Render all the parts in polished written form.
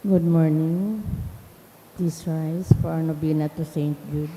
Good morning. Please rise for our novena to Saint Jude.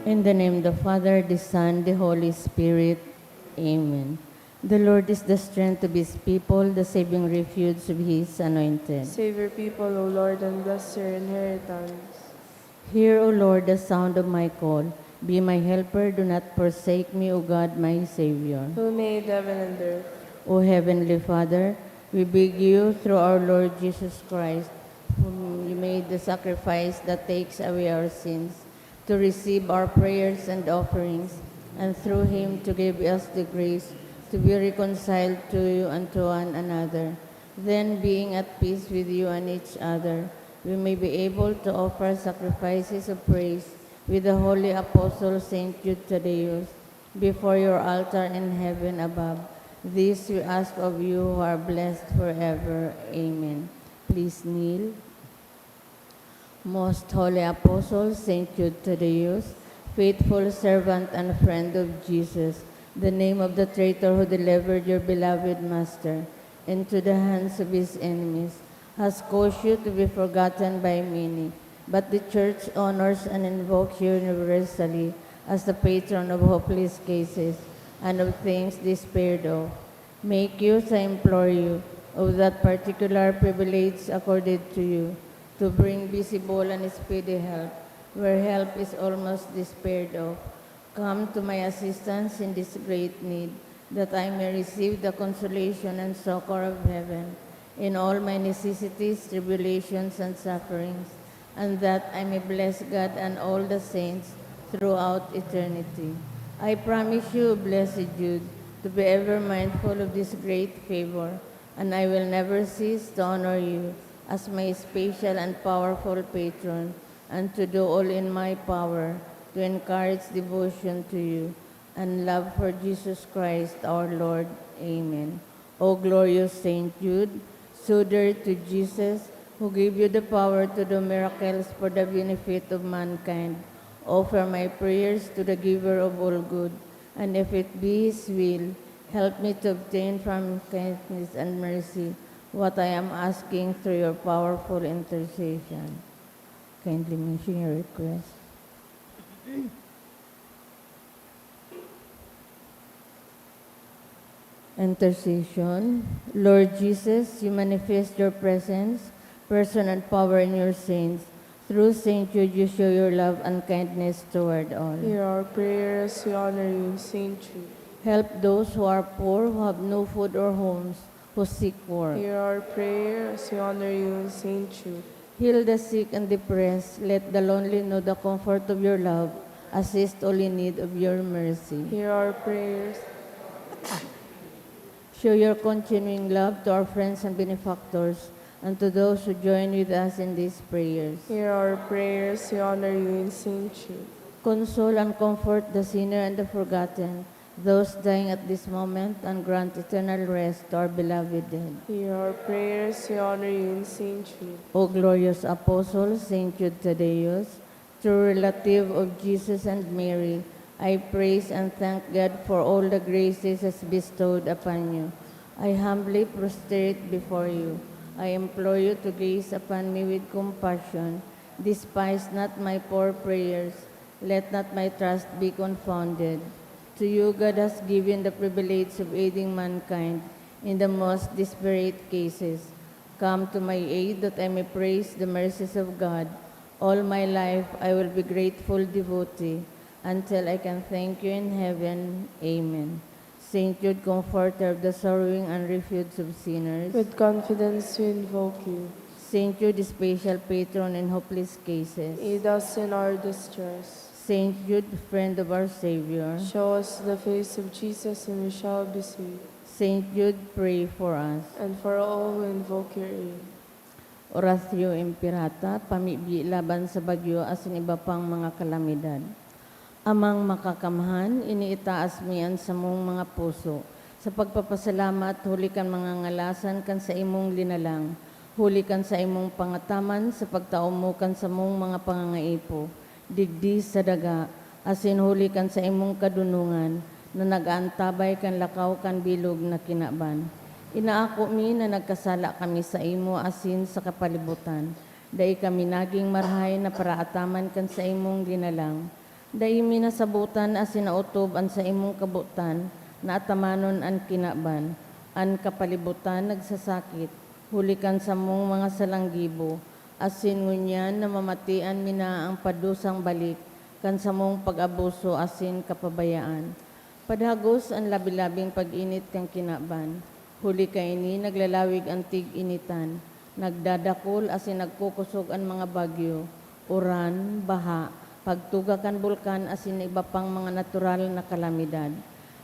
In the name of the Father, the Son, the Holy Spirit. Amen. The Lord is the strength of his people, the saving refuge of his anointed. Save your people, O Lord, and bless your inheritance. Hear, O Lord, the sound of my call. Be my helper, do not forsake me, O God, my Savior. Who made heaven and earth? O Heavenly Father, we beg you through our Lord Jesus Christ, whom you made the sacrifice that takes away our sins, to receive our prayers and offerings, and through him to give us the grace to be reconciled to you and to one another. Then, being at peace with you and each other, we may be able to offer sacrifices of praise with the holy apostle Saint Jude Thaddeus before your altar in heaven above. This we ask of you who are blessed forever. Amen. Please kneel. Most Holy Apostle Saint Jude Thaddeus, faithful servant and friend of Jesus, the name of the traitor who delivered your beloved Master into the hands of his enemies, has caused you to be forgotten by many, but the Church honors and invokes you universally as the patron of hopeless cases and of things despaired of. Make use, I implore you, of that particular privilege accorded to you, to bring visible and speedy help, where help is almost despaired of. Come to my assistance in this great need, that I may receive the consolation and succor of heaven in all my necessities, tribulations, and sufferings, and that I may bless God and all the saints throughout eternity. I promise you, Blessed Jude, to be ever mindful of this great favor, and I will never cease to honor you as my special and powerful patron, and to do all in my power to encourage devotion to you and love for Jesus Christ our Lord. Amen. O glorious Saint Jude, suitor to Jesus, who gave you the power to do miracles for the benefit of mankind, offer my prayers to the giver of all good, and if it be his will, help me to obtain from kindness and mercy what I am asking through your powerful intercession. Kindly mention your request. Intercession. Lord Jesus, you manifest your presence, person, and power in your saints, Through Saint Jude, you show your love and kindness toward all. Hear our prayers, we honor you, Saint Jude. Help those who are poor, who have no food or homes, who seek work. Hear our prayers, we honor you, Saint Jude. Heal the sick and depressed. Let the lonely know the comfort of your love. Assist all in need of your mercy. Hear our prayers, Show your continuing love to our friends and benefactors and to those who join with us in these prayers. hear our prayers, we honor you, Saint Jude. Console and comfort the sinner and the forgotten, those dying at this moment, and grant eternal rest to our beloved dead. Hear our prayers, we honor you, Saint Jude. O glorious Apostle, Saint Jude Thaddeus, true relative of Jesus and Mary, I praise and thank God for all the graces He has bestowed upon you. I humbly prostrate before you. I implore you to gaze upon me with compassion. Despise not my poor prayers. Let not my trust be confounded. To you God has given the privilege of aiding mankind in the most desperate cases. Come to my aid that I may praise the mercies of God. All my life I will be grateful devotee until I can thank you in heaven. Amen. Saint Jude, comforter of the sorrowing and refuge of sinners. With confidence we invoke you. Saint Jude, special patron in hopeless cases. Aid us in our distress. Saint Jude, friend of our Savior. Show us the face of Jesus and we shall be saved. Saint Jude, pray for us. And for all who invoke your aid. Oratio Imperata, pamibi laban sa bagyo asin iba pang mga kalamidad. Amang makakamhan, iniitaas miyan sa mong mga puso. Sa pagpapasalamat, huli kan mga ngalasan kan sa imong linalang. Huli kan sa imong pangataman, sa pagtaom mo kan sa mong mga pangangaipo. Digdi sa daga, asin huli kan sa imong kadunungan, na nag-aantabay kan lakaw kan bilog na kinaban. Inaako mi na nagkasala kami sa imo asin sa kapalibutan. Dai kami naging marhay na paraataman kan sa imong linalang. Dai minasabutan asin nautob an sa imong kabutan, na atamanon an kinaban, an kapalibutan nagsasakit, hulikan sa mong mga salanggibo, asin ngunyan na mamatian mina ang padusang balik, kan sa mong pag-abuso asin kapabayaan. Padhagos ang labi-labing pag-init kang kinaban, huli kaini naglalawig ang tig-initan, nagdadakol asin nagkukusog ang mga bagyo, uran, baha, pagtuga kan bulkan asin iba pang mga natural na kalamidad.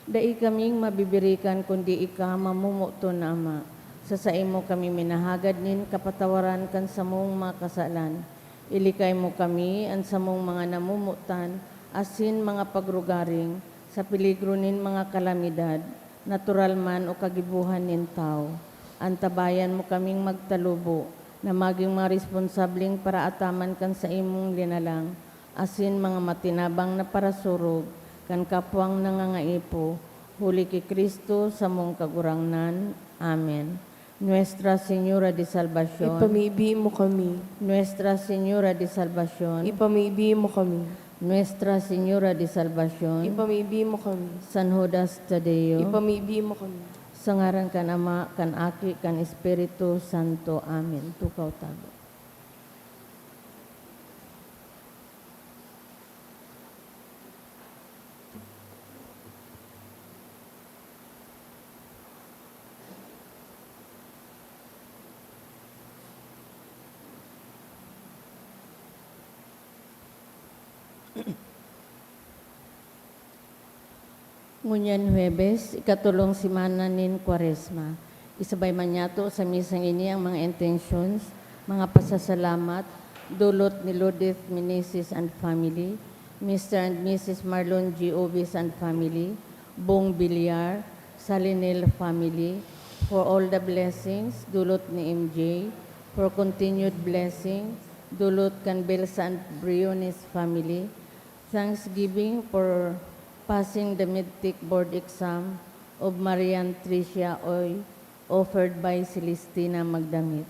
Dai kaming mabibirikan kundi ika mamumuto na Ama. Sa imo kami minahagad nin kapatawaran kan sa mong mga kasalan. Ilikay mo kami an sa mong mga namumutan asin mga pagrugaring sa peligro nin mga kalamidad, natural man o kagibuhan nin tao. Antabayan mo kaming magtalubo na maging mga responsabling para ataman kan sa imong linalang, asin mga matinabang na parasurog, kan kapwang nangangaipo, huli kay Kristo sa mong kagurangnan. Amen. Nuestra Señora de Salvación, Ipamibi mo kami. Nuestra Señora de Salvación, Ipamibi mo kami. Nuestra Señora de Salvación, Ipamibi mo kami. San Judas Tadeo, Ipamibi mo kami. sa ngaran kan Ama, kan Aki, kan Espiritu Santo. Amen. Tukaw tago. Ngunyan Huwebes, ikatulong simana nin Kwaresma. Isabay man yato sa misang ini ang mga intentions, mga pasasalamat, dulot ni Lourdes Meneses and family, Mr. and Mrs. Marlon G. Ovis and family, Bong Villar, Salinel family, for all the blessings, dulot ni MJ, for continued blessing, dulot kan Belsa and Briones family, thanksgiving for passing the Medtech board exam of Marian Tricia Oy, offered by Celestina Magdamit.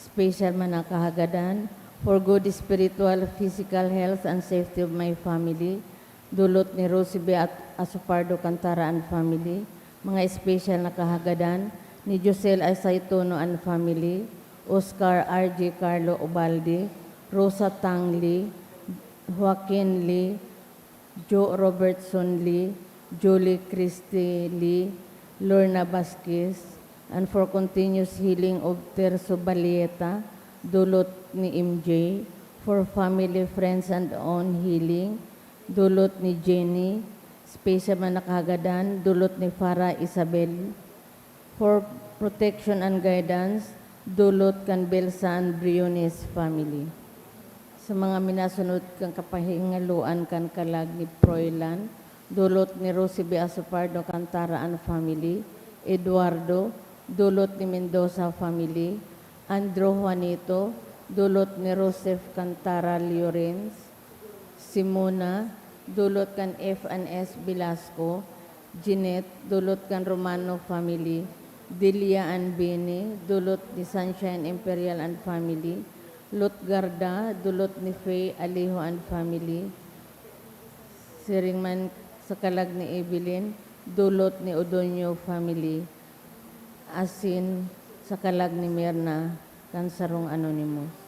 Special man ang kahagadan for good spiritual, physical health and safety of my family, dulot ni Rosibie at Asupardo Cantara and family, mga special na kahagadan ni Josel Asaitono and family, Oscar R.J. Carlo Ubalde, Rosa Tang Lee, Joaquin Lee, Joe Robertson Lee, Julie Christie Lee, Lorna Vasquez, and for continuous healing of Terso Balieta, dulot ni MJ, for family, friends, and own healing, dulot ni Jenny, special man nakagadan, dulot ni Farah Isabel, for protection and guidance, dulot kan Belsa and Briones family. Sa mga minasunod kang kapahingaluan kan kalag ni Proylan, dulot ni Rosie B. Asopardo Cantara and family, Eduardo, dulot ni Mendoza family, Andrew Juanito, dulot ni Joseph Cantara Llorens, Simona, dulot kan F&S Velasco, Jeanette, dulot kan Romano family, Delia and Bini, dulot ni Sunshine Imperial and family, Lutgarda, dulot ni Faye Alijo and family, Siringman sa kalag ni Evelyn, dulot ni Odonyo family, Asin sa kalag ni Mirna, Kansarong Anonymous.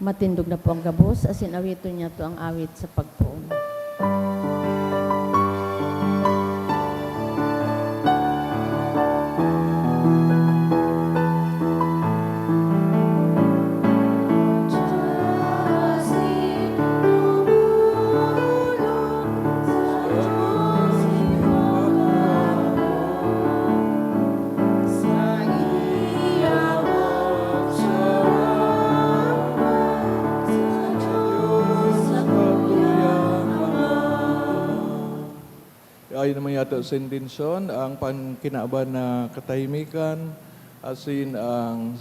Matindog na po ang gabos, asin awiton niya to ang awit sa pagpuon. Ay naman yata sa intensyon, ang pankinaaban na katahimikan, asin ang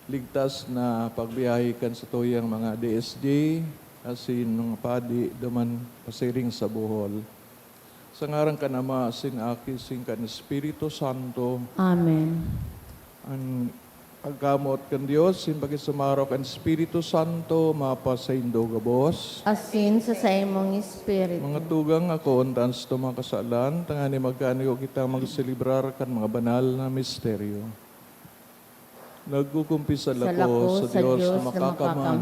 ligtas na pagbiyahikan sa tuyang mga DSJ, asin mga padi, daman pasiring sa buhol. Sa ngarang ka nama, asin aki, asin kan Espiritu Santo, Amen. ang pagkamot kan Diyos, sin pagkisumarok ang Espiritu Santo, mapa sa indo gabos. Asin sa imong espiritu. Mga tugang ako, ontans to mga kasalan, tangani magkaniyo kita magselebrar kan mga banal na misteryo. Nagkukumpisal ako sa Diyos na makakaman,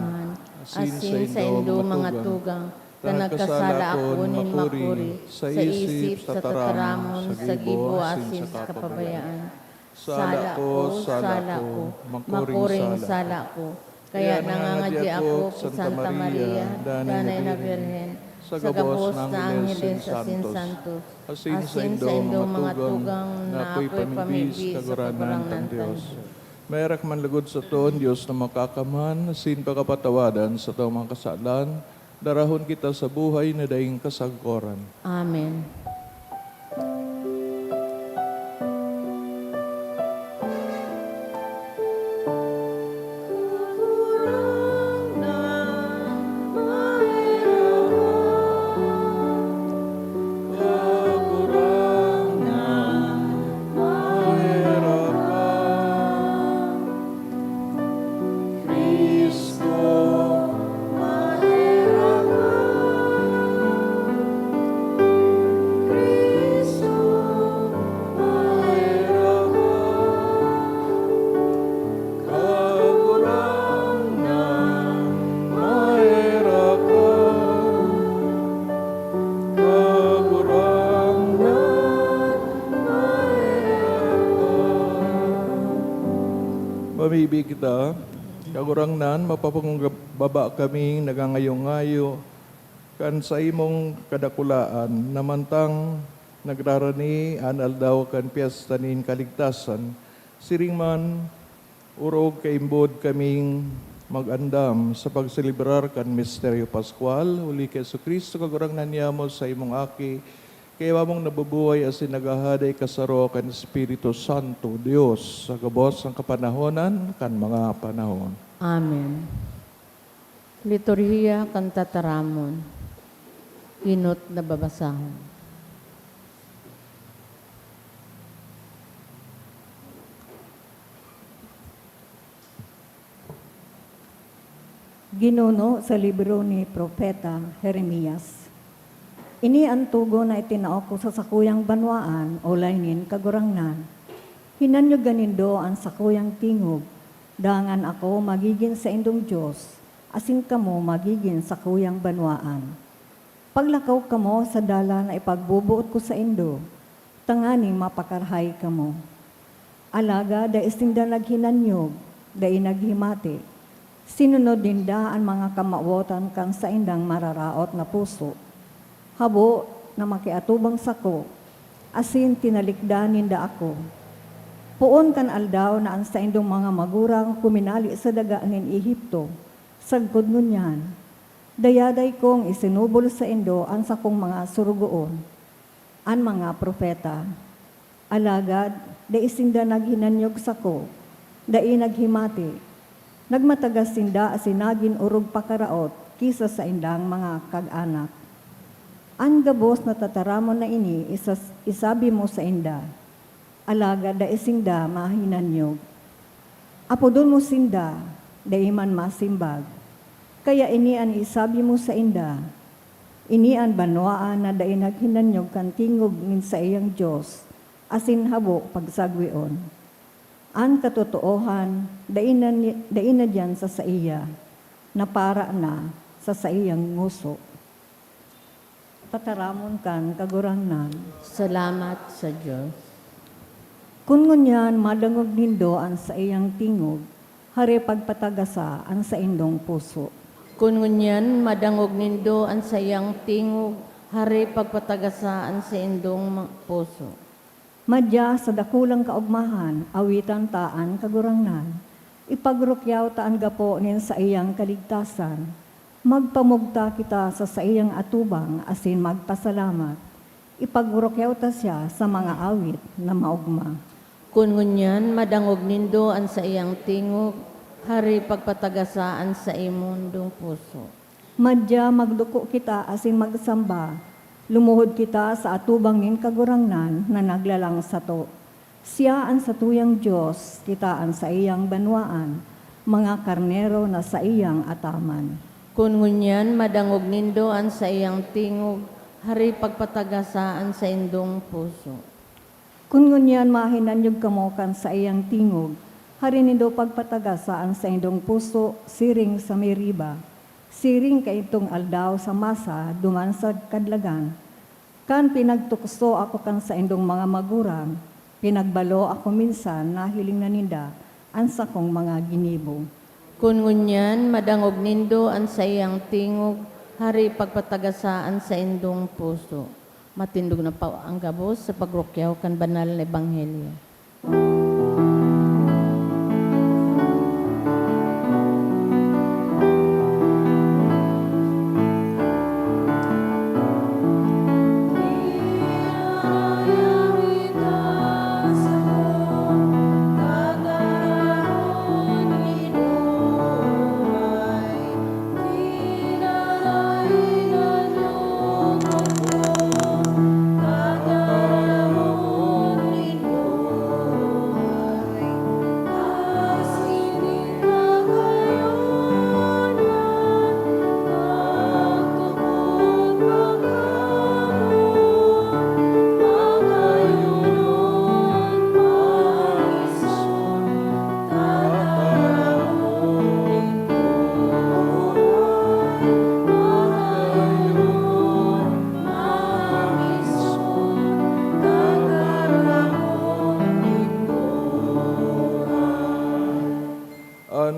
asin sa indo mga tugang, na nagkasala ako nin makuri, sa isip, sa tataramon, sa gibo, asin sa kapabayaan. Sala ko, makuring sala ko. Kaya nangangadya ako sa Santa Maria, Danay na Birhen, sa gabos na Angeles, asin Santo, asin sa indo mga tugang na ako'y pamibis kaguranan ng Diyos. Mayrak man lagod sa toon, Diyos na makakaman, asin pagkapatawadan sa taong mga kasalan, darahon kita sa buhay na daing kasagkoran. Amen. Pamibig kita, kagurang nan, mapapangbaba kaming nagangayo-ngayo, kan sa imong kadakulaan, namantang nagrarani, anal daw kan piyesta nin kaligtasan, siring man, urog kaimbod kaming magandam sa pagselebrar kan Misteryo Pascual, uli kay Jesucristo, kagurang nanyamo sa imong aki, kaya mong nabubuhay asin nagahaday kasaro kan Espiritu Santo, Diyos, sa gabos ang kapanahonan, kan mga panahon. Amen. Liturhiya kan tataramon. Inot na babasahon. Ginuno sa libro ni Propeta Jeremias. Ini ang tugo na itinaok ko sa sakuyang banwaan o laynin kagurangnan. Hinanyo ganindo ang sakuyang tingog, dangan ako magiging sa indong Diyos, asin kamo magiging sakuyang banwaan. Paglakaw kamo sa dala na ipagbubuot ko sa indo, tangani mapakarhay kamo. Alaga da istinda naghinanyog, da inaghimati. Sinunod dinda ang mga kamawotan kang sa indang mararaot na puso. Habo na makiatubang sako, asin tinalikdan ninda ako. Puon kan aldaw na ang sa indong mga magurang kuminali sa daga nin Ehipto, sagkod ngunyan. Dayaday kong isinubol sa indo ang sakong mga surugoon, ang mga propeta. Alagad, da isinda naghinanyog sako, da inaghimati. Nagmatagas sinda asinagin urog pakaraot kisa sa indang mga kag-anak. Ang gabos na tataramon na ini, isabi mo sa inda, alaga da isinda mahinanyog. Apodon mo sinda, da iman masimbag. Kaya ini an isabi mo sa inda, ini an banwaan na da inaghinanyog kan tingog min sa iyang Diyos, asin habo pagsagwion. Ang katotoohan, da ina dyan sa iya. na para na sa saiyang nguso. Tataramon kan kagurangnan. Salamat sa Diyos. Kun ngunyan madangog nindo ang sa iyang tingog, hari pagpatagasa ang sa indong puso. Kun ngunyan madangog nindo ang sayang tingog, hari pagpatagasaan sa indong puso. Madya sa dakulang kaugmahan, awitan taan kagurangnan. Ipagrukyaw taan gapo nin sa iyang kaligtasan. Magpamugta kita sa iyang atubang asin magpasalamat. Ipagrukyaw ta siya sa mga awit na maugma. Kun ngunyan madangog nindo ang sa iyang tingog, hari pagpatagasaan sa imundong puso. Madya magduko kita asin magsamba. Lumuhod kita sa atubang nin kagurangnan na naglalang sato. Siya ang satuyang Diyos, kita ang sa iyang banwaan, mga karnero na sa iyang ataman. Kun ngunyan madangog nindo ang sa iyang tingog, hari pagpatagasaan sa indong puso. Kung ngunyan mahinanyog kamokan sa iyang tingog, hari nindo pagpatagasaan sa indong puso, siring sa meriba. Siring kaitong aldaw sa masa, duman sa kadlagan. Kan pinagtukso ako kan sa indong mga magurang, pinagbalo ako minsan na hiling na ninda, ansa kong mga ginibo. Kun ngunyan madangog nindo ang sa iyang tingog, hari pagpatagasaan sa indong puso. Matindog na pa ang gabos sa pagrukyaw kan banal na ebanghelyo.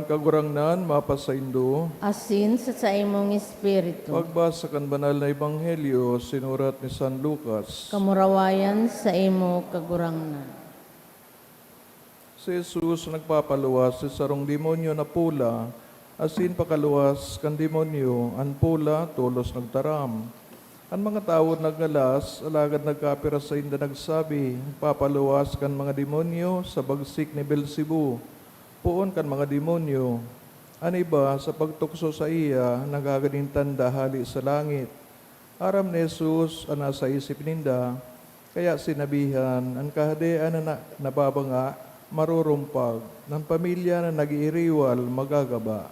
Kagurangnan, mapasaindo. Asin sa imong espiritu. Pagbasa kan banal na ebanghelyo, sinurat ni San Lucas. Kamurawayan sa imo kagurangnan. Si Jesus nagpapaluwas sa sarong demonyo na pula, asin pakaluwas kan demonyo, an pula tulos nagtaram. Ang mga tao naggalas, alagad nagkapira sa inda nagsabi, papaluwas kan mga demonyo sa bagsik ni Beelzebub. Puon kan mga demonyo, ano iba sa pagtukso sa iya, nagagaling tanda hali sa langit. Aram ni Jesus, ana sa isip ninda, kaya sinabihan, ang kahadean na nababanga, marurumpag, ng pamilya na nag-iiriwal, magagaba.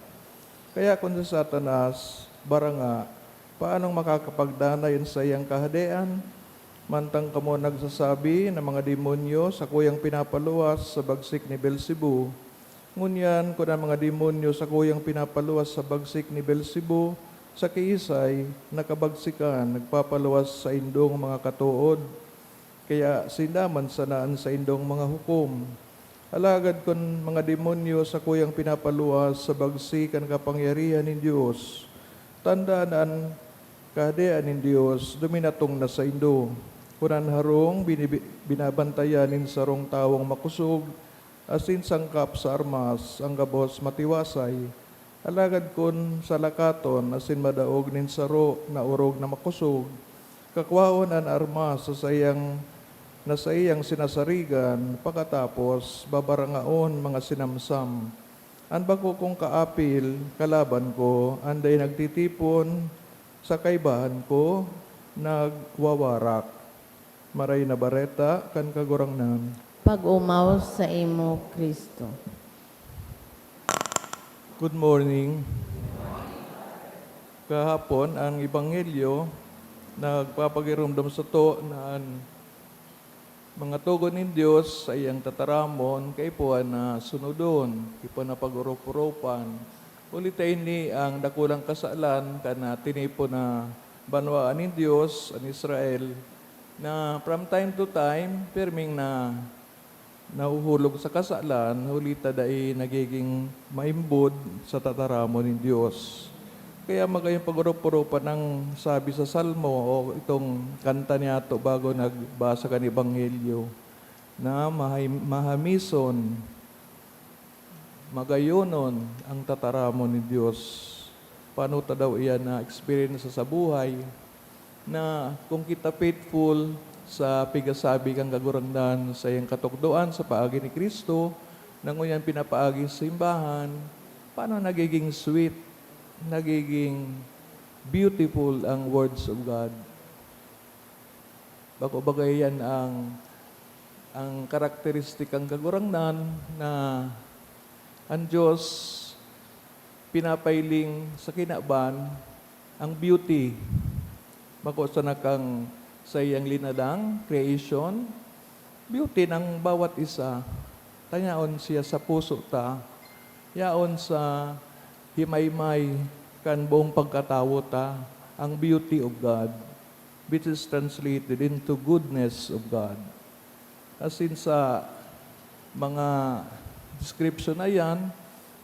Kaya kung sa Satanas, baranga, paanong makakapagdanayin sa iyang kahadean? Mantang kamo nagsasabi ng mga demonyo sa kuyang pinapaluwas sa bagsik ni Beelzebub. Ngunyan ko na mga demonyo sa kuyang pinapaluwas sa bagsik ni Beelzebub, sa kiisay, nakabagsikan, nagpapaluwas sa indong mga katuod. Kaya sindaman sanaan sa indong mga hukom. Alagad kon mga demonyo sa kuyang pinapaluwas sa bagsikan kapangyarihan ng Diyos. Tandaan ang kahadean ng Diyos, duminatong na sa indo. Kunan harong, binabantayanin sarong tawang makusog, asin sangkap sa armas, ang gabos matiwasay. Alagad kun sa lakaton, asin madaog nin saro na urog na makusog. Kakwaon ang armas sa iyang sinasarigan, pagkatapos babarangaon mga sinamsam. An bako kong kaapil, kalaban ko, anday nagtitipon, sa kaibahan ko, nagwawarak. Maray na bareta, kan kagurangnan. Pag-umaw sa imo, Kristo. Good morning. Kahapon, ang Ebanghelyo nagpapagiramdam sa to na mga tugon ng Diyos sa iyang tataramon kay po na sunodon, ipo na pag-urup-urupan, Ulitin ni ang dakulang kasalan kana tinipo na banwaan ni Dios ang Israel na from time to time perming na nauhulog sa kasalan, hulita dai nagiging maimbod sa tataramon ni Dios. Kaya magayong pag-urup-urupan ng sabi sa Salmo o itong kanta niya to bago nagbasa ka ng Ebanghelyo na mahamison, magayonon ang tataramon ni Diyos. Paano ta daw iyan na experience sa buhay na kung kita faithful sa pigasabi kang kagurangdan sa iyang katukdoan sa paagi ni Kristo, nang uyan pinapaagi sa simbahan, paano nagiging sweet, nagiging beautiful ang words of God. Bako bagay yan ang karakteristik ang kagurangdan na ang Diyos pinapailing sa kinaban ang beauty. Bako sa nakang sa iyang linadang, creation, beauty ng bawat isa. Tanyaon siya sa puso ta, yaon sa himaymay kan buong pagkatawo ta, ang beauty of God, which is translated into goodness of God. As in sa mga description na yan,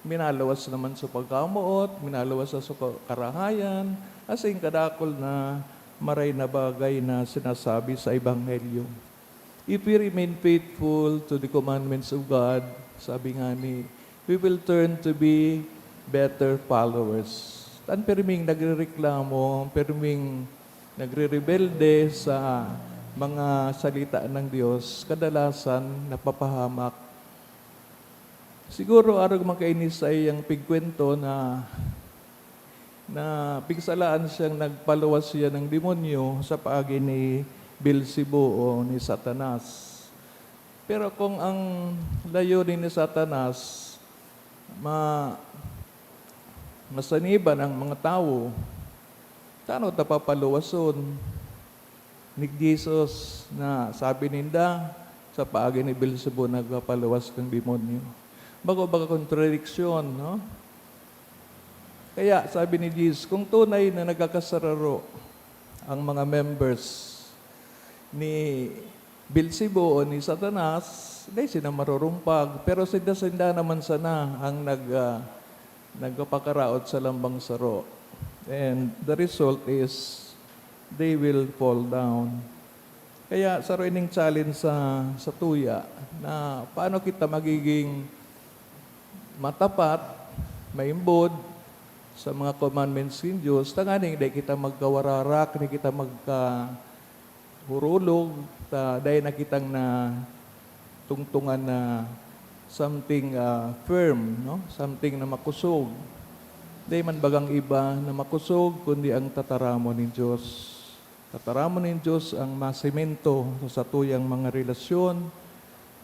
minalawas naman sa pagkamuot, minalawas sa karahayan, as in kadakol na maray na bagay na sinasabi sa Ebanghelyo. If we remain faithful to the commandments of God, sabi nga ni, we will turn to be better followers. Tan perming nagrereklamo, perming nagre-rebelde sa mga salita ng Diyos, kadalasan napapahamak. Siguro arag makainis ay ang pigkwento na pigsalaan siyang nagpaluwas siya ng demonyo sa paagi ni Beelzebub o ni Satanas. Pero kung ang layunin ni Satanas masaniban ang mga tao, tano tapapaluwason ni Jesus na sabi ninda sa paagi ni Beelzebub nagpapaluwas ng demonyo. Bago contradiction, no? Kaya sabi ni Jesus, kung tunay na nagkakasararo ang mga members ni Beelzebub o ni Satanas, hindi sila marurumpag. Pero sinda naman sana ang nagpapakaraot sa lambang saro. And the result is, they will fall down. Kaya sa ining challenge sa tuya, na paano kita magiging matapat, maimbod, sa mga commandments ng Diyos, tanganing hindi kita magkawararak, hindi kita magkahurulog, dahil nakitang na tungtungan na something firm, no? Something na makusog. Hindi man bagang iba na makusog, kundi ang tataramon ng Diyos. Tataramon ng Diyos ang masemento sa tuyang mga relasyon.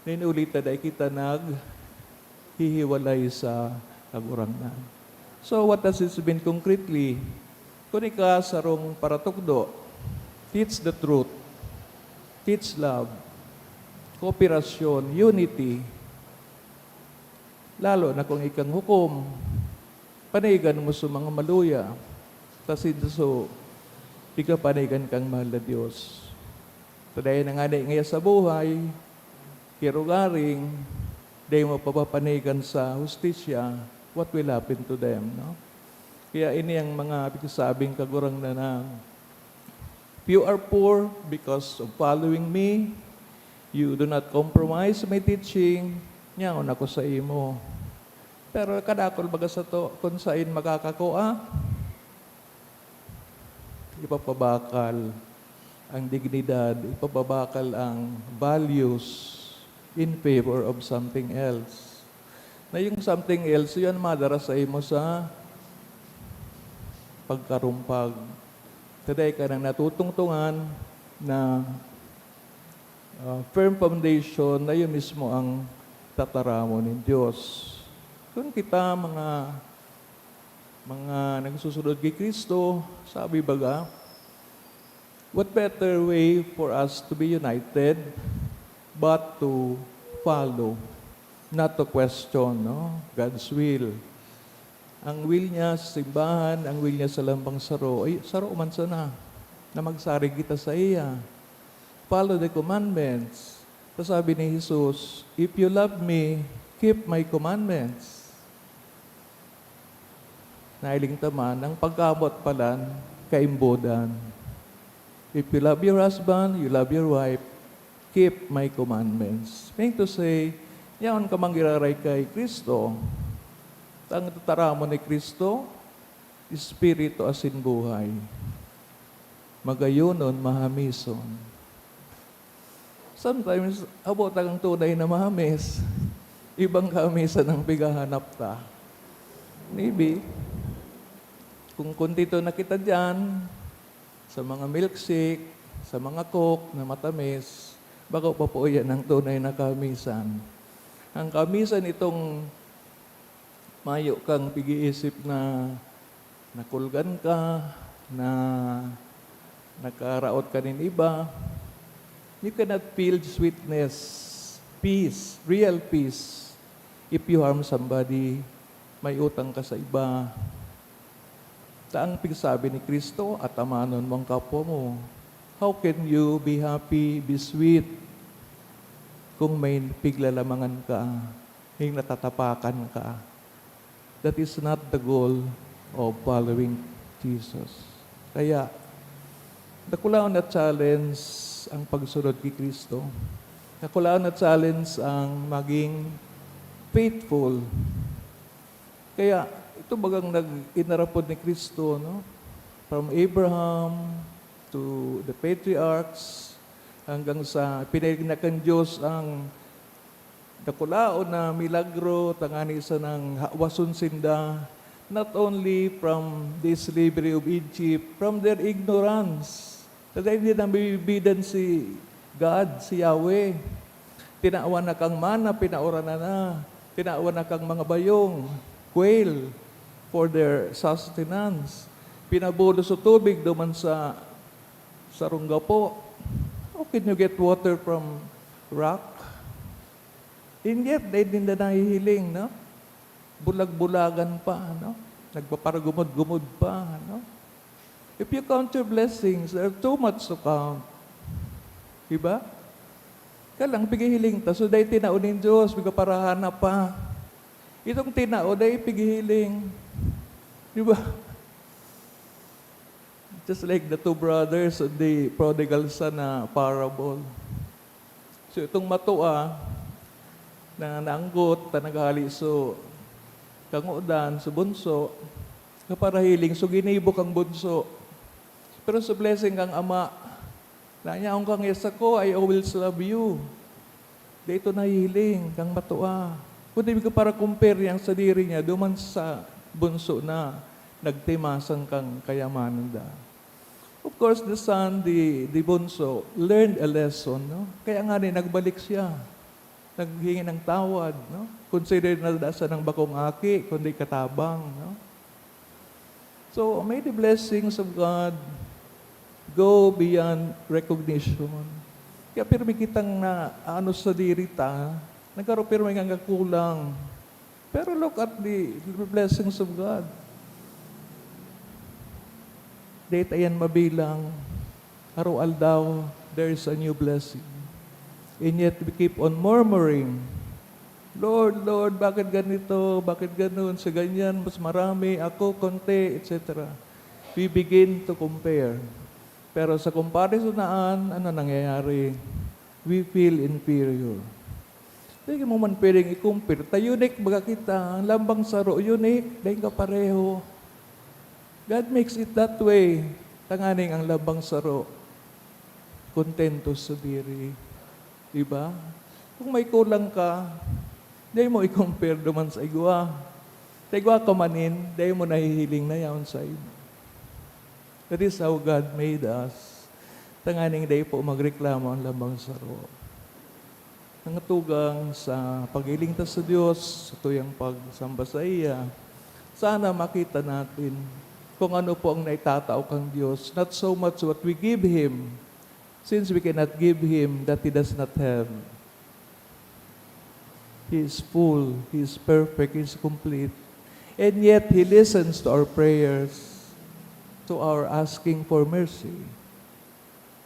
Ninulita dahil kita naghihiwalay sa kagurangnan. So what does this mean concretely? Kung ika sarong paratukdo, teach the truth, teach love, cooperation, unity, lalo na kung ikang hukom, panigan mo sa mga maluya, kasi so, ika panigan kang mahal na Diyos. Today na nga ngayon sa buhay, kirugaring, dahil mo papapanigan sa hustisya, what will happen to them, no? Kaya ini ang mga pinasabing kagurang na you are poor because of following me, you do not compromise my teaching, nyaon ako sa imo. Pero kadakol baga sa to, kung saan makakakuha, ipapabakal ang dignidad, ipapabakal ang values in favor of something else. Na yung something else, yun madara sa imo sa pagkarumpag. Today ka nang natutungtungan na firm foundation na yun mismo ang tataramon ng Diyos. Kung kita mga nagsusunod kay Kristo, sabi baga, what better way for us to be united but to follow, not to question, no? God's will. Ang will niya sa simbahan, ang will niya sa lambang saro, ay saro man sana, na magsari kita sa iya. Follow the commandments. So sabi ni Jesus, if you love me, keep my commandments. Nailing taman, ang pagkamot palan, kaimbodan. If you love your husband, you love your wife, keep my commandments. Meaning to say, yaon ka manggiraray kay Kristo. Ang tataramo ni Kristo, Espiritu asin buhay. Magayunon, mahamison. Sometimes, abot ang tunay na mahamis. Ibang kamisan ang bigahanap ta. Maybe, kung dito na kita dyan, sa mga milkshake, sa mga coke na matamis, baka pa po yan ang tunay na kamisan. Ang kamisan itong mayo kang pag-iisip na nakulgan ka, na nakaraot ka nin iba, you cannot feel sweetness, peace, real peace, if you harm somebody, may utang ka sa iba. Taang pigsabi ni Kristo, at amanon mong kapwa mo. How can you be happy, be sweet, kung may piglalamangan ka, may natatapakan ka? That is not the goal of following Jesus. Kaya, nakulaon na challenge ang pagsunod kay Kristo. Nakulaon na challenge ang maging faithful. Kaya, ito bagang nag-inarapod ni Kristo, no? From Abraham to the patriarchs, hanggang sa pinagnakan Diyos ang nakulaon na milagro, tangani sa ng wasun sinda, not only from the slavery of Egypt, from their ignorance. Kasi hindi na bibidan si God, si Yahweh. Tinaawan na kang mana, pinaura na. Tinaawan na kang mga bayong, quail, for their sustenance. Pinabulo sa tubig duman sa runggapo. How can you get water from rock? And yet, they din na nahihiling, no? Bulag-bulagan pa, no? Nagpaparagumod-gumod pa, no? If you count your blessings, there are too much to count. Diba? Kalang pigihiling ta, so dahi tinao ng Diyos, bigaparahan pa. Itong tinao, dahi pigihiling. Diba? Just like the two brothers of the prodigal son na parable. So itong matua, na naanggot, na naghali so kangudan, so bunso, kaparahiling, so ginibok ang bunso. Pero sa blessing kang ama, na niya kang yes ako, I always love you. Dito nahihiling, kang matua. Kung di ka para compare yang sa diri niya, duman sa bunso na nagtimasan kang kayamanan da. Of course, the son, the bunso, learned a lesson, no? Kaya nga rin, nagbalik siya. Naghingi ng tawad, no? Consider na dasa ng bakong aki, kundi katabang, no? So, may the blessings of God go beyond recognition. Kaya pirmi kitang na ano sa dirita, nagkaroon pirmi nga kulang. Pero look at the blessings of God. Date ayan mabilang, araw daw, there is a new blessing. And yet we keep on murmuring, Lord, Lord, bakit ganito, bakit ganun, sa ganyan, mas marami, ako, konti, etc. We begin to compare. Pero sa comparison naan, ano nangyayari? We feel inferior. Hindi mo man pwedeng i-compare. Ta unique baga kita, ang lambang saro, unique, dahil ka pareho. God makes it that way. Tanganing ang lambang saro, contentos sa diri. Diba? Kung may kulang ka, dahil mo i-compare duman sa igwa. Sa igwa ka manin, dahil mo nahihiling na yaon sa iyo. That is how God made us. Tanganing dahil po magreklamo ang lambang saro. Nangatugang sa pag-ilingtas sa Diyos, sa tuyang pagsamba sa iya, sana makita natin kung ano po ang naitatao kang Diyos. Not so much what we give Him, since we cannot give Him that He does not have. He is full, He is perfect, He is complete. And yet, He listens to our prayers, to our asking for mercy.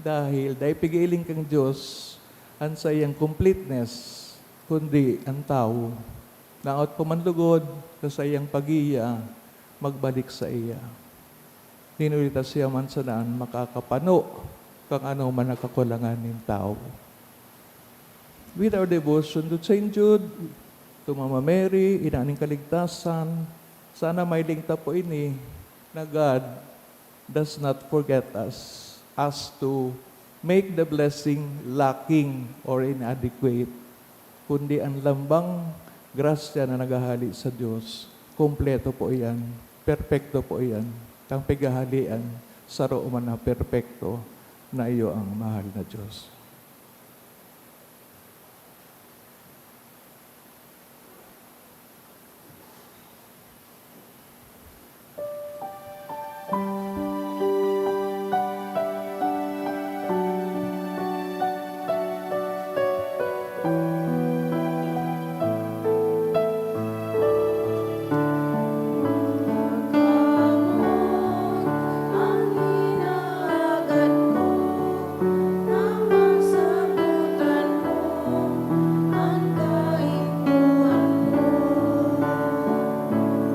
Dahil pigiling kang Diyos, ang sa iyang completeness, kundi ang tao, na at pumanlugod sa iyang pag-iya, magbalik sa iya. Tinulita siya man sa naan, makakapano, kang ano man nakakulangan ng tao. With our devotion to St. Jude, to Mama Mary, inaning kaligtasan, sana may lingta po ini na God does not forget us to make the blessing lacking or inadequate, kundi ang lambang grasya na naghahali sa Diyos, kompleto po iyan, perpekto po iyan, ang pagahalian sa rooman na perpekto na iyo ang mahal na Diyos. Ang hinahagan mo, ang sabutan mo, ang kaipuan mo.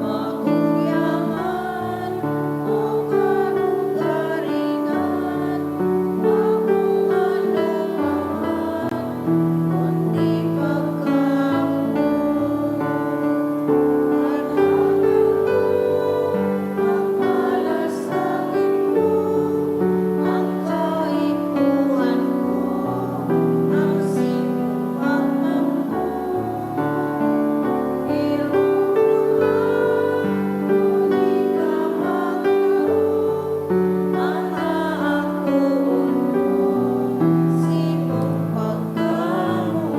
Akong yaman o karugaringan, akong anuman, kundi pagkaamo. Malasangin mo, ang kaipuan mo, ang sinuwang mo. Irunungan, ngunit kamagao, ang aakuon mo, sipong pagkamo.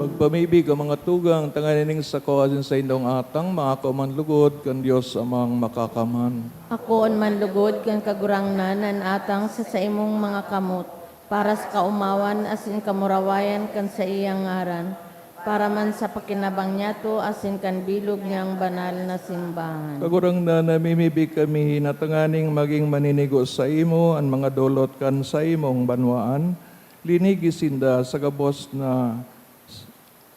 Magpamibig ang mga tugang, tanganining sa kawasin sa indong atang, mga kaumanlugod, kan Diyos amang makakaman. Ako on manlugod kan kagurangnan nan atang sa imong mga kamot, para sa kaumawan asin kamurawayan kan sa iyang ngaran, para man sa pakinabang niya to asin kan bilog niyang banal na simbahan. Kagurang na namimibig kami, natanganing maging maninigo sa imo, ang mga dolot kan sa imong banwaan, linigi sinda sa gabos na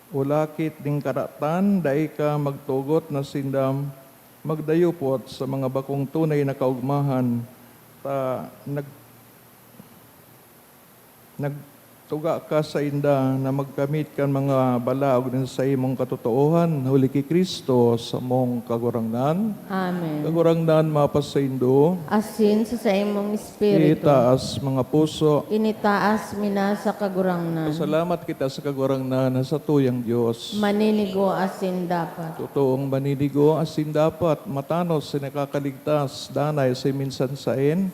ulakit ding karatan, dai ka magtugot na sindam, magdayupot sa mga bakong tunay na kaugmahan, nagtuga ka sa inda na magkamit kan mga balaog din sa imong katotoohan, huli ki Kristo sa mong kagurangnan. Amen. Kagurangnan mapasaindo, Asin sa imong espiritu, itaas mga puso. initaas mina sa kagurangnan. Pasalamat kita sa kagurangnan sa tuyang Diyos. Maninigo asin dapat. Totoong maniligo asin dapat matanos sa nakakaligtas danay sa minsan sain.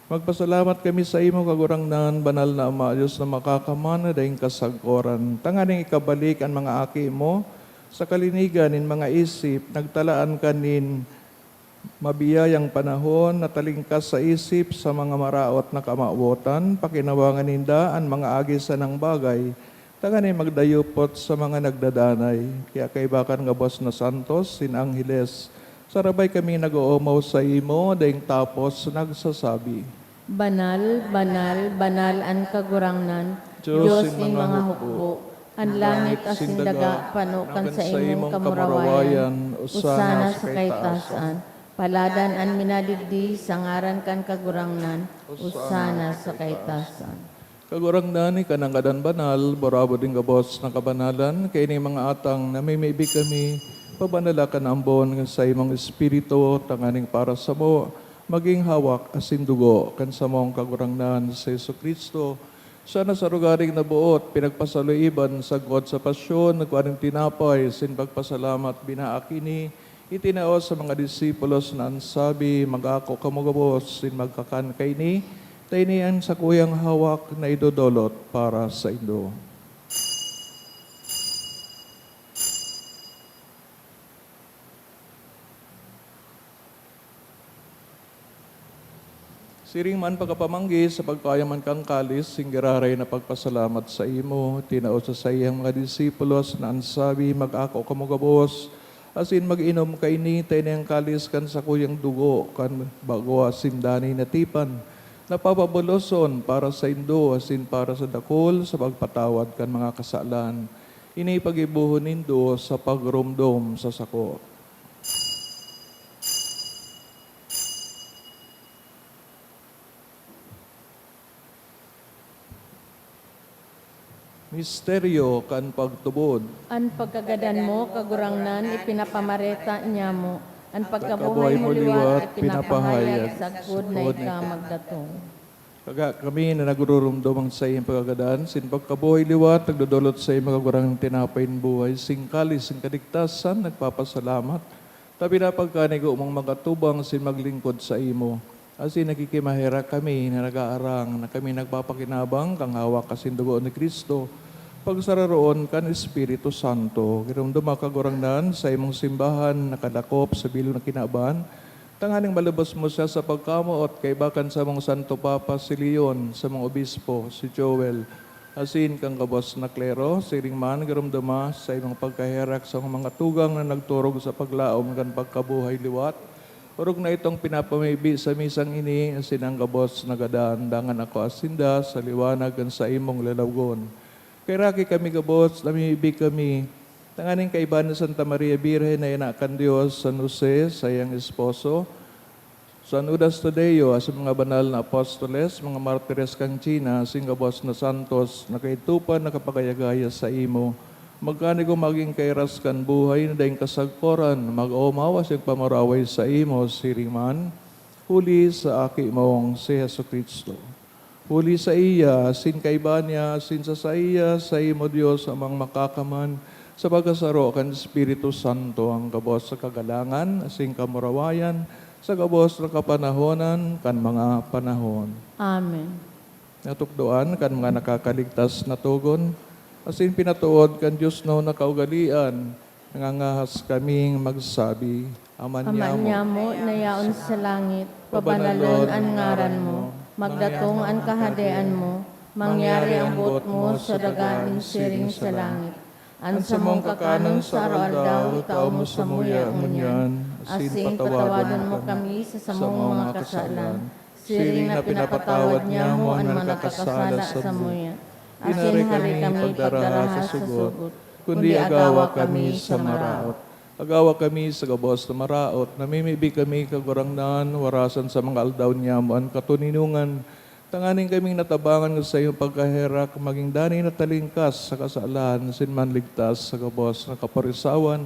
Magpasalamat kami sa imo kagurangnan, banal na Ama, Diyos na makakaman na dahing kasagkoran. Tanganing ikabalik ang mga aki mo sa kalinigan in mga isip, nagtalaan kanin mabiyayang panahon, natalingkas sa isip sa mga maraot na kamawotan, pakinawangan ninda ang mga agisan ng bagay, tanganing magdayupot sa mga nagdadanay. Kaya kaibakan nga Bos na Santos, sin Angeles, sarabay kami nag-uumaw sa imo, dahing tapos nagsasabi, Banal, banal, banal an kagurangnan, Diyos Diyos in mga hukbo, ang langit asin daga, panukan sa imong kamurawayan, usana sa kaitasan, paladan an minadigdi, sangaran kan kagurangnan, usana sa kaitasan. kagurangnan ni kanang kadan banal, borabo din gabos ng kabanalan, kay ni mga atang namimibig kami, pabanala ka na ambon sa imong espiritu, tanganing para sa mo, maging hawak asin dugo kan sa mong kagurangnan sa Jesucristo. Sana sa rugaring nabuot, pinagpasaloiban sa God sa pasyon, nagkuhaning tinapay, sin pagpasalamat binaakini, itinaos sa mga disipulos na ansabi, mag-ako kamugabos, sin magkakan kay ni, tainian sa kuyang hawak na idodolot para sa indo. Siring man pagkapamanggi sa pagkayaman kang kalis, singgiraray na pagpasalamat sa imo, tinaos sa iyang mga disipulos na ansabi, mag-ako kamugabos, Asin mag-inom kaini tayo ng kalis kan sa kuyang dugo kan bago asin dani na tipan. Napapaboloson para sa indo asin para sa dakol sa pagpatawad kan mga kasalan. Ini pagibuhon nindo sa pagrumdom sa sako. Misteryo kan pagtubod. An pagkagadan mo, kagurangnan, ipinapamareta niya mo. An pagkabuhay mo liwat, ipinapahayag sa good na ika magdatong. Kaga kami na nagururumdum ang sa iyong pagkagadan, sin pagkabuhay liwat, nagdudulot sa iyong magagurang tinapain buhay, singkali, sing kadigtasan, nagpapasalamat. Tabi na pagkanigo mong magatubang, sin maglingkod sa imo. Asin nakikimahira kami na nag-aarang, na kami nagpapakinabang, kang hawak kasin dugo ni Kristo, pagsararoon kan Espiritu Santo. Kirumdum makagurangnan sa imong simbahan, nakadakop sa bilog na kinaban, tanganing malabas mo siya sa pagkamuot kay bakan sa mong Santo Papa si Leon, sa mong obispo, si Joel, asin kang kabos na klero, siring man garumdama sa imong pagkaherak sa mga tugang na nagturog sa paglaom kan pagkabuhay liwat. Urog na itong pinapamibi sa misang ini, asin ang kabos na gadaan, dangan ako asinda sa liwanag kan sa imong lalawgon. Kay raki kami kabos, namimibig kami, tanganing kaiban ni Santa Maria Birhen na inakan Diyos, San Jose, sa iyang esposo, San Udas Tadeo, sa mga banal na apostoles, mga martires kang China, singabos na santos, nakaitupan, nakapagayagaya sa imo, magkani ko maging kairas kan buhay na daing kasagporan, mag-umawas yung pamaraway sa imo, siringman, huli sa aki mong si Heso Kristo. Huli sa iya, sin kaiban niya, sin sa iya, sa imo Diyos, amang makakaman, sa pagkasaro kan Espiritu Santo, ang kabos sa kagalangan, asing kamurawayan, sa kabos na kapanahonan, kan mga panahon. Amen. Natukdoan, kan mga nakakaligtas na tugon, asin pinatuod kan Diyos no nakaugalian, nangangahas kaming magsabi, Aman Niya mo, nayaon sa langit, pabanalon ang ngaran mo, magdatong ang kahadean mo, mangyari ang buot mo sa dagaan siring sa langit. An sa mong kakanon sa araw-aldaw, tao mo sa muya munyan, asin patawadon mo kami sa samong mga kasalan, siring na pinapatawad niya mo ang mga nakakasala sa muya. Asin hari kami pagdaraha sa sugot, kundi agawa kami sa maraot. Agawa kami sa gabos na maraot, namimibi kami kagurangnan, warasan sa mga aldaw niya mo ang katuninungan, tanganing kaming natabangan sa iyong pagkaherak, maging dani na talingkas sa kasalan, sinman ligtas sa gabos na kaparisawan,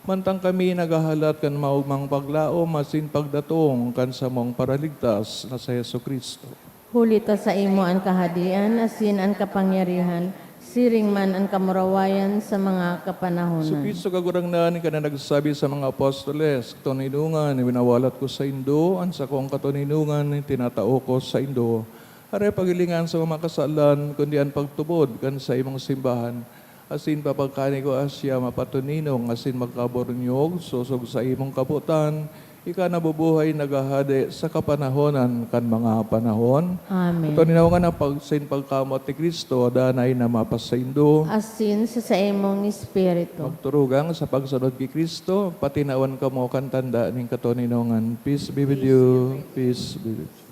mantang kami nagahalat kan maugmang paglaom, asin pagdatong kan sa mong paraligtas na sa Yesu Kristo. Hulita sa imo ang kahadian, asin ang kapangyarihan, siring man ang kamurawayan sa mga So kapanahonan. Kristo kagurangnan ka na nagsasabi sa mga apostoles, katuninungan, ibinawalat ko sa Indo, ang sa kong katuninungan, tinatao ko sa Indo. Are pagilingan sa mga kasalan, kundi ang pagtubod kan sa imong simbahan. Asin papagkani ko asya mapatuninong, asin magkabornyog, susog sa imong kabutan, ika nabubuhay nagahade sa kapanahonan kan mga panahon. Amen. Ito ninawangan ang pagsain pagkamot ni Kristo, danay na mapas sa Indo. Asin sa imong espiritu. Magturugang sa pagsunod kay Kristo, patinawan ka mo kan tanda ning katuninongan. Peace be with you. Peace be with you.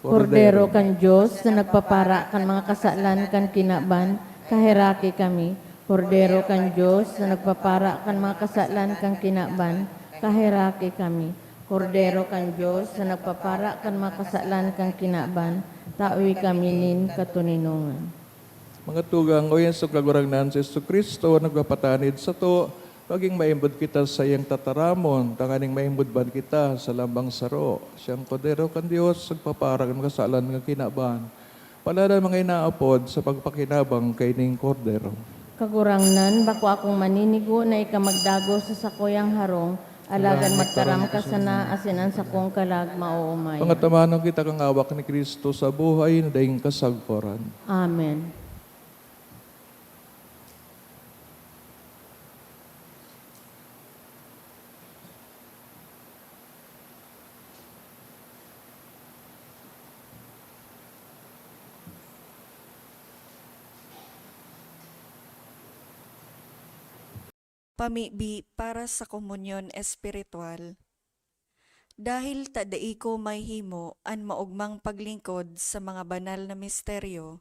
Kordero kan Diyos na nagpapara kan mga kasalan kan kinaban, kahiraki kami. Kordero kan Diyos na nagpapara kan mga kasalan kan kinaban, kahiraki kami. Kordero kan Diyos na nagpapara kan mga kasalan kan kinaban, tawi kami nin katuninungan. Mga tugang, o yan sa kagurangnan sa Yesu Kristo, nagpapatanid sa to, paging maimbod kita sa iyang tataramon, tanganing maimbod ban kita sa lambang saro. Siyang kordero kan Diyos, nagpaparang mga kasalan ng kinaban. Palala mga inaapod sa pagpakinabang kay ning kordero. Kagurangnan, bako akong maninigo na ikamagdago sa sakuyang harong, alagan magtaram ka sana asinan sa kong kalag mauumay. Pangatamanon kita kang awak ni Kristo sa buhay na daing kasagporan. Amen. Pamibi para sa komunyon espiritual. Dahil tadai ko may himo an maugmang paglingkod sa mga banal na misteryo,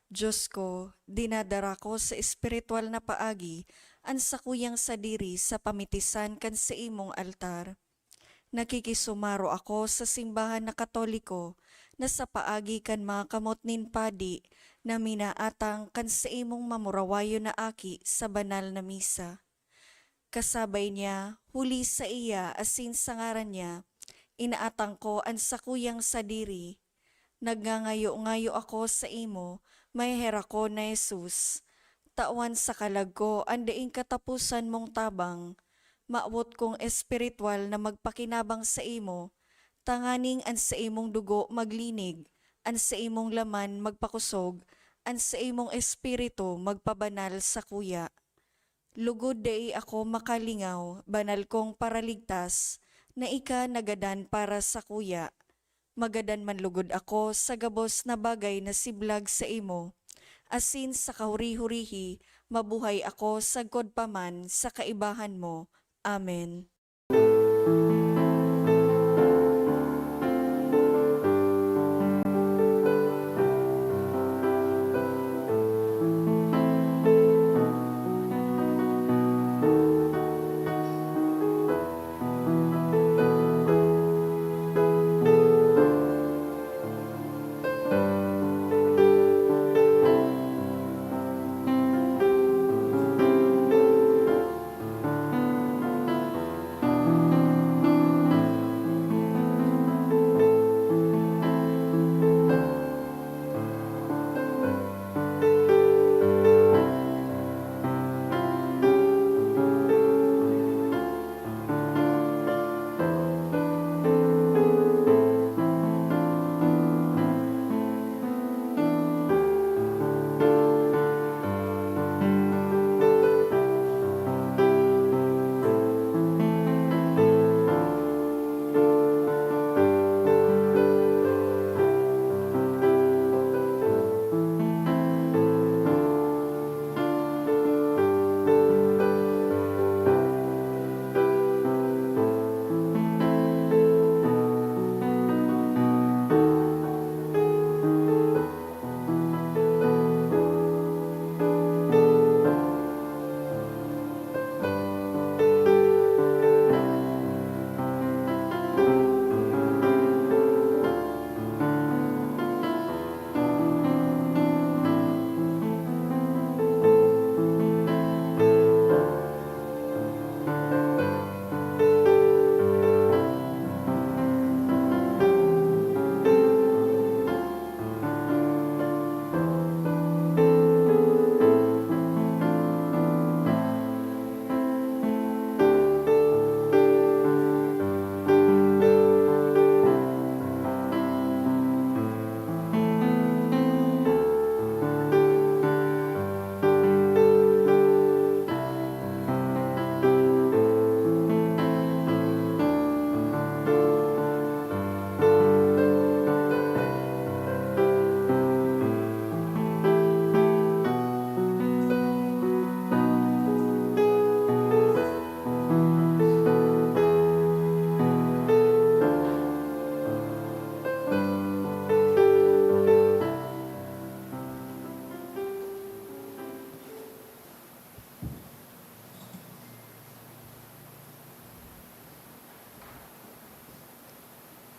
Diyos ko, dinadara ko sa espiritual na paagi an sakuyang sadiri sa pamitisan kan sa imong altar. Nakikisumaro ako sa simbahan na Katoliko na sa paagi kan mga kamot nin padi na minaatang kan sa imong mamurawayo na aki sa banal na misa. Kasabay niya, huli sa iya asin sa ngaran niya, inaatang ko ang sakuyang sadiri. Nagngangayo-ngayo ako sa imo, may hera ko na Jesus. Tawan sa kalag ko, andaing katapusan mong tabang. Maawot kong espiritual na magpakinabang sa imo, tanganing an sa imong dugo maglinig, an sa imong laman magpakusog, an sa imong espiritu magpabanal sa kuya. Lugod dai ako makalingaw, banal kong paraligtas, na ika nagadan para sa kuya. Magadan man lugod ako sa gabos na bagay na siblag sa imo. Asin sa kahuri-hurihi, mabuhay ako sagkod paman sa kaibahan mo. Amen.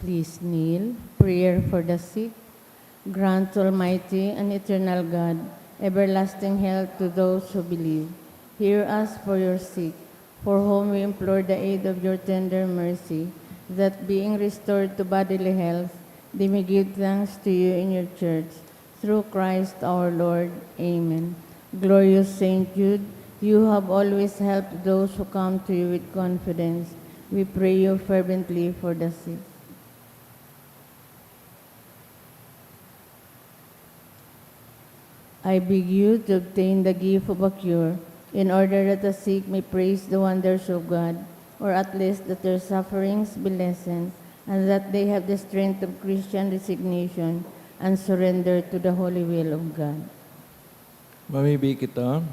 Please kneel. Prayer for the sick. Grant, Almighty and eternal God, everlasting health to those who believe. Hear us for your sick, for whom we implore the aid of your tender mercy, that being restored to bodily health, they may give thanks to you in your church. Through Christ our Lord. Amen. Glorious Saint Jude, you have always helped those who come to you with confidence. We pray you fervently for the sick. I beg you to obtain the gift of a cure, in order that the sick may praise the wonders of God, or at least that their sufferings be lessened, and that they have the strength of Christian resignation and surrender to the holy will of God. Mamibig kita.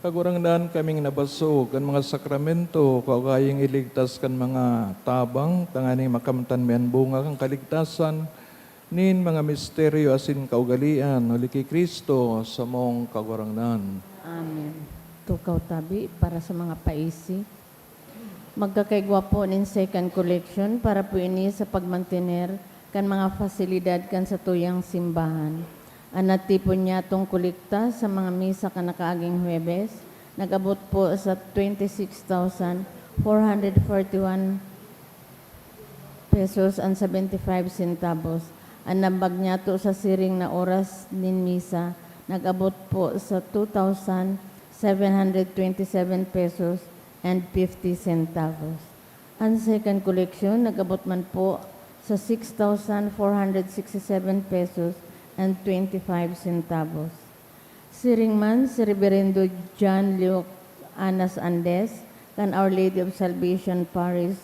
Kagurangnan kaming nabasog kan mga sakramento, kagayang iligtas kan mga tabang, tanganing makamtan mian bunga kang kaligtasan, nin mga misteryo asin kaugalian, uli kay Kristo sa mong kagurangnan. Amen. Tukaw tabi para sa mga paisi. Magkakaigwa po nin second collection para po ini sa pagmantener kan mga fasilidad kan sa tuyang simbahan. Anatipon niya tong kolekta sa mga misa kan nakaaging Huwebes, nag-abot po sa 26,441 pesos and 75 centavos. Ang nambag niya to sa siring na oras nin misa, nag-abot po sa 2,727 pesos and 50 centavos. Ang second collection, nag-abot man po sa 6,467 pesos and 25 centavos. Siring man si Reverendo John Luke Anas Andes, kan Our Lady of Salvation Parish,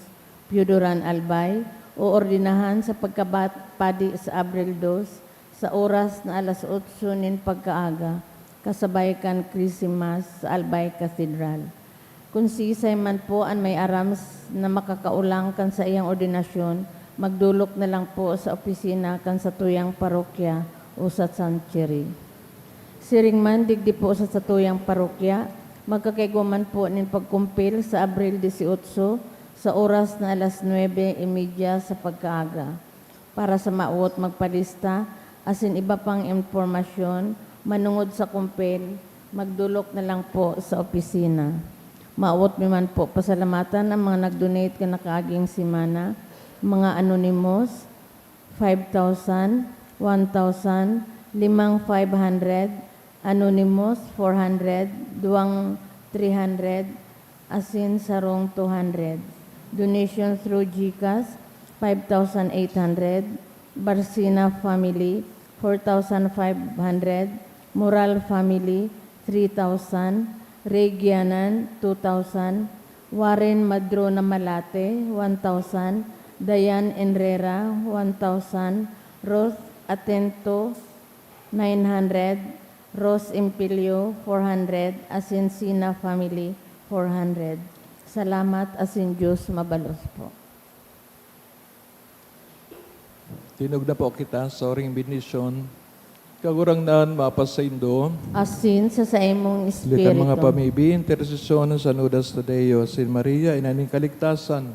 Piuduran Albay, o ordinahan sa pagkapadi sa Abril 2 sa oras na alas 8 nin pagkaaga, kasabay kan Christmas sa Albay Cathedral. Kung sisay man po ang may arams na makakaulang kan sa iyang ordinasyon, magdulok na lang po sa opisina kan sa tuyang parokya o sa sanctuary. Siring man digdi po sa tuyang parokya, magkakaigwaman po nin pagkumpil sa Abril 18 sa oras na alas 9:30 sa pagkaaga. Para sa maot magpalista, asin iba pang impormasyon, manungod sa kumpil, magdulok na lang po sa opisina. Maot man po pasalamatan ang mga nag-donate ka nakaaging simana, mga anonymous, 5,000, 1,000, 500, anonymous, 400, duwang 300, asin sarong 200. Donation through GCash, 5,800, Barsina Family, 4,500, Moral Family, 3,000, Regianan, 2,000, Warren Madrona Malate, 1,000, Dayan Enrera, 1,000, Rose Atento, 900, Rose Impilio, 400, Asinsina Family, 400. Salamat asin Diyos mabalos po. Tinog na po kita sa oring benisyon. Kagurangnan mapasaindo. Asin sa imong Likan mga espiritu. pamibi, intersesyon sa Nudas Tadeo, Sin Maria, inaning kaligtasan.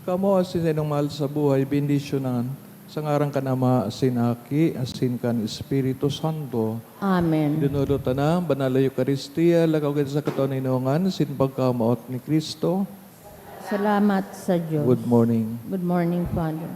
Kamo asin sa inong mahal sa buhay, bendisyonan. Sa ngarang kan Ama, asin Aki, asin kan Espiritu Santo. Amen. Dinulutan na, banal na Eucharistia, lakaw kita sa katawan inungan, sin pagkamaot ni Kristo. Salamat sa Diyos. Good morning. Good morning, Father.